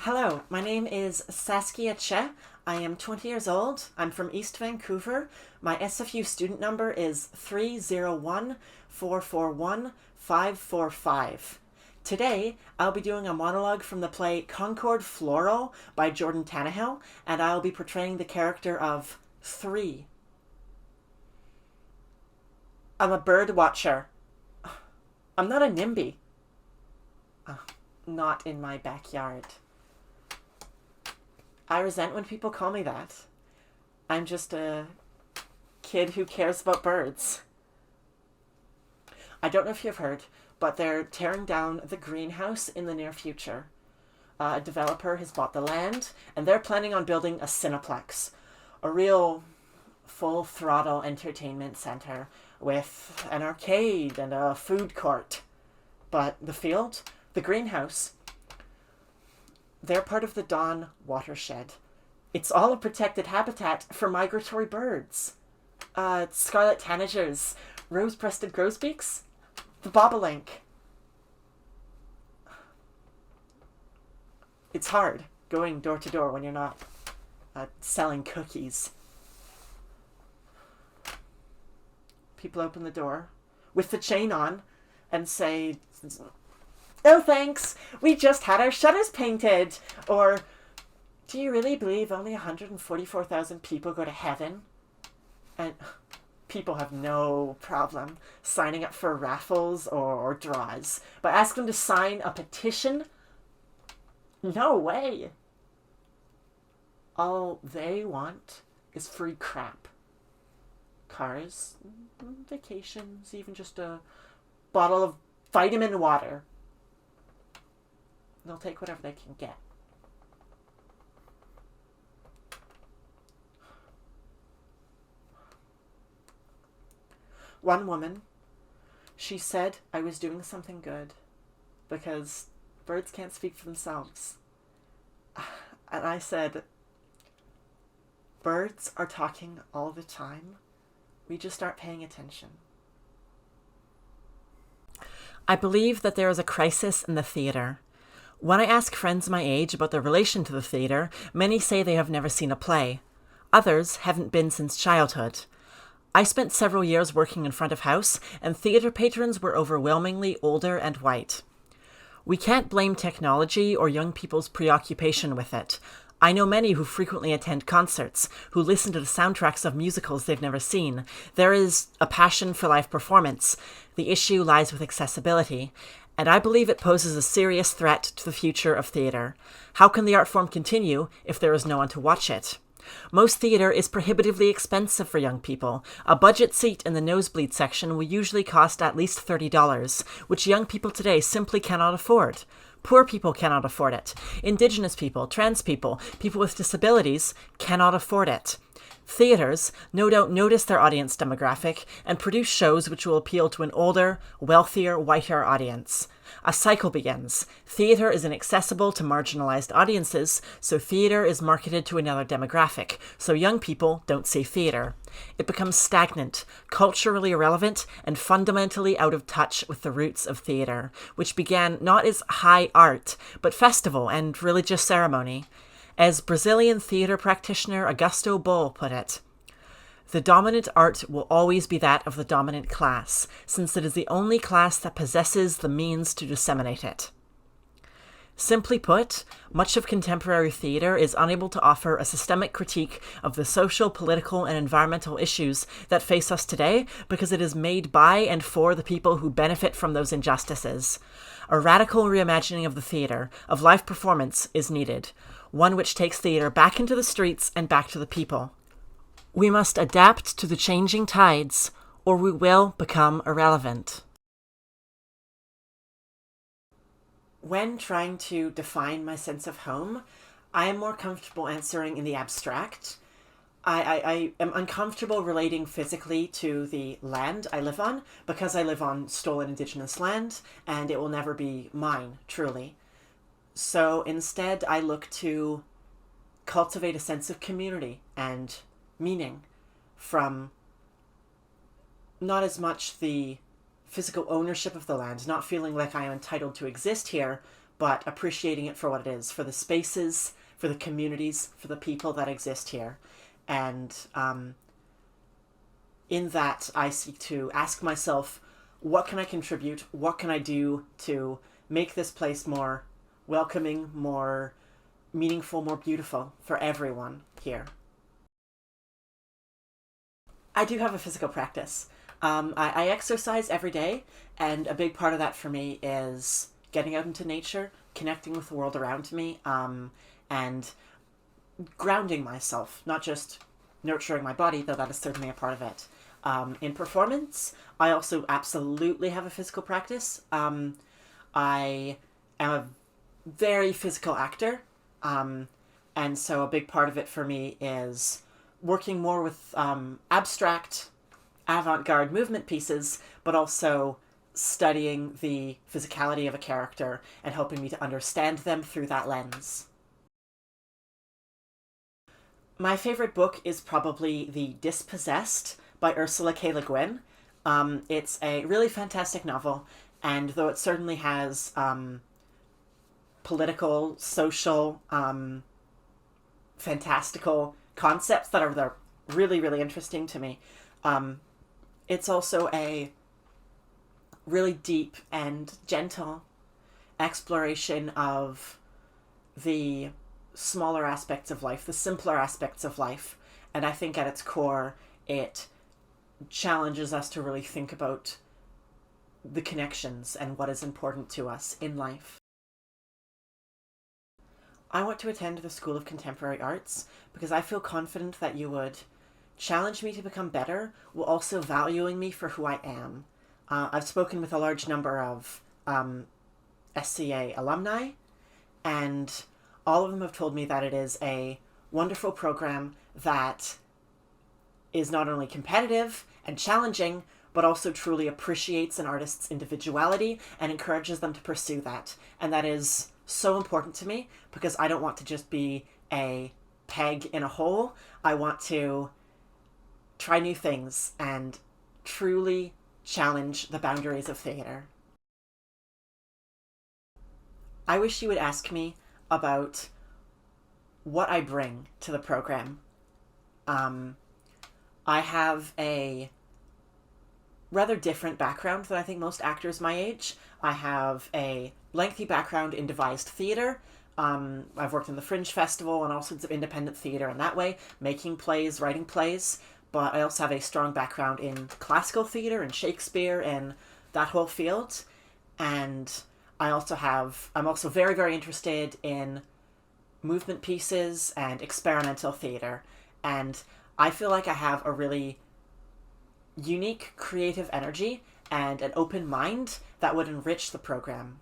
Hello, my name is Saskia Cseh. I am 20 years old. I'm from East Vancouver. My SFU student number is 301-441-545. Today, I'll be doing a monologue from the play Concord Floral by Jordan Tannehill, and I'll be portraying the character of 3. I'm a bird watcher. I'm not a NIMBY. Not in my backyard. I resent when people call me that. I'm just a kid who cares about birds. I don't know if you've heard, but they're tearing down the greenhouse in the near future. A developer has bought the land, and they're planning on building a Cineplex, a real full-throttle entertainment center with an arcade and a food court. But the field, the greenhouse, they're part of the Dawn watershed. It's all a protected habitat for migratory birds. Scarlet tanagers, rose-breasted grosbeaks, the bobolink. It's hard going door to door when you're not selling cookies. People open the door with the chain on and say, "Oh, thanks, we just had our shutters painted." Or, "Do you really believe only 144,000 people go to heaven?" And people have no problem signing up for raffles or draws. But ask them to sign a petition? No way. All they want is free crap. Cars, vacations, even just a bottle of vitamin water. They'll take whatever they can get. One woman, she said I was doing something good because birds can't speak for themselves. And I said, birds are talking all the time. We just aren't paying attention. I believe that there is a crisis in the theater. When I ask friends my age about their relation to the theater, many say they have never seen a play. Others haven't been since childhood. I spent several years working in front of house, and theater patrons were overwhelmingly older and white. We can't blame technology or young people's preoccupation with it. I know many who frequently attend concerts, who listen to the soundtracks of musicals they've never seen. There is a passion for live performance. The issue lies with accessibility, and I believe it poses a serious threat to the future of theater. How can the art form continue if there is no one to watch it? Most theater is prohibitively expensive for young people. A budget seat in the nosebleed section will usually cost at least $30, which young people today simply cannot afford. Poor people cannot afford it. Indigenous people, trans people, people with disabilities cannot afford it. Theaters no doubt notice their audience demographic and produce shows which will appeal to an older, wealthier, whiter audience. A cycle begins. Theater is inaccessible to marginalized audiences, so theater is marketed to another demographic, so young people don't see theater. It becomes stagnant, culturally irrelevant, and fundamentally out of touch with the roots of theater, which began not as high art, but festival and religious ceremony. As Brazilian theater practitioner Augusto Boal put it, "The dominant art will always be that of the dominant class, since it is the only class that possesses the means to disseminate it." Simply put, much of contemporary theater is unable to offer a systemic critique of the social, political, and environmental issues that face us today because it is made by and for the people who benefit from those injustices. A radical reimagining of the theater, of live performance, is needed, one which takes theater back into the streets and back to the people. We must adapt to the changing tides, or we will become irrelevant. When trying to define my sense of home, I am more comfortable answering in the abstract. I am uncomfortable relating physically to the land I live on because I live on stolen Indigenous land and it will never be mine, truly. So instead, I look to cultivate a sense of community and meaning from not as much the physical ownership of the land, not feeling like I am entitled to exist here, but appreciating it for what it is, for the spaces, for the communities, for the people that exist here. And in that, I seek to ask myself, what can I contribute? What can I do to make this place more welcoming, more meaningful, more beautiful for everyone here? I do have a physical practice. I exercise every day, and a big part of that for me is getting out into nature, connecting with the world around me, and grounding myself, not just nurturing my body, though that is certainly a part of it. In performance, I also absolutely have a physical practice. I am a very physical actor, and so a big part of it for me is working more with abstract, avant-garde movement pieces, but also studying the physicality of a character and helping me to understand them through that lens. My favorite book is probably The Dispossessed by Ursula K. Le Guin. It's a really fantastic novel, and though it certainly has political, social, fantastical concepts that are really, really interesting to me, it's also a really deep and gentle exploration of the smaller aspects of life, the simpler aspects of life. And I think at its core, it challenges us to really think about the connections and what is important to us in life. I want to attend the School of Contemporary Arts because I feel confident that you would challenge me to become better while also valuing me for who I am. I've spoken with a large number of SCA alumni, and all of them have told me that it is a wonderful program that is not only competitive and challenging, but also truly appreciates an artist's individuality and encourages them to pursue that. And that is so important to me because I don't want to just be a peg in a hole. I want to try new things and truly challenge the boundaries of theater. I wish you would ask me about what I bring to the program. I have a rather different background than I think most actors my age. I have a lengthy background in devised theater. I've worked in the Fringe Festival and all sorts of independent theater in that way, making plays, writing plays, but I also have a strong background in classical theater and Shakespeare and that whole field. And I'm also very, very interested in movement pieces and experimental theater. And I feel like I have a really unique creative energy and an open mind that would enrich the program.